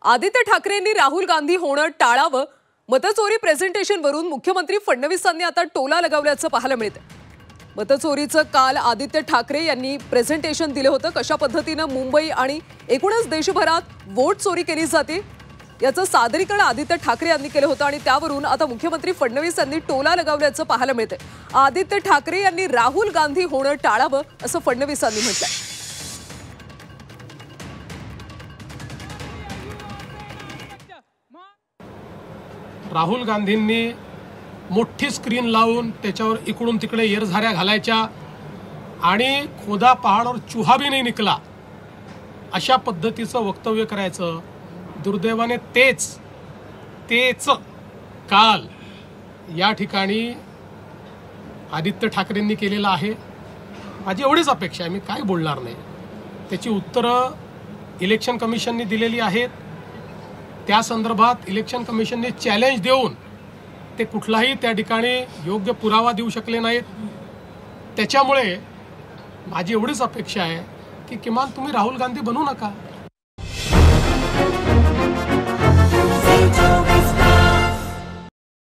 आदित्य ठाकरेंनी राहुल गांधी होणं टाळावं, मतचोरी प्रेझेंटेशनवरून मुख्यमंत्री फडणवीसांनी आता टोला लगावल्याचं पाहायला मिळतं। मतचोरीचं काल आदित्य ठाकरे यांनी प्रेझेंटेशन दिलं होतं। कशा पद्धतीने मुंबई आणि एकूणच देशभरात वोट चोरी केली जाते याचं सादरीकरण आदित्य ठाकरे यांनी केलं होतं आणि त्यावरून आता मुख्यमंत्री फडणवीस यांनी टोला लगावल्याचं पाहायला मिळतं। आदित्य ठाकरे यांनी राहुल गांधी होणं टाळावं असं फडणवीसांनी म्हटलंय। राहुल गांधींनी मोठी स्क्रीन लावून त्याच्यावर इकडून तिकडे येरझाऱ्या घालायच्या आणि खोदा पहाडवर चूहा भी नहीं निकला अशा पद्धतीचं वक्तव्य करायचं। दुर्दैवाने तेच काल या ठिकाणी आदित्य ठाकरेंनी केलेलं आहे। माझी एवढीच अपेक्षा आहे, मी काय बोलणार नाही। त्याची उत्तरं इलेक्शन कमिशनने दिलेली आहेत। त्या संदर्भात इलेक्शन कमिशनने चॅलेंज देऊन ते कुठलाही त्या ठिकाणी योग्य पुरावा देऊ शकले नाहीत। त्याच्यामुळे माझी एवढीच अपेक्षा आहे की किमान तुम्ही राहुल गांधी बनू नका।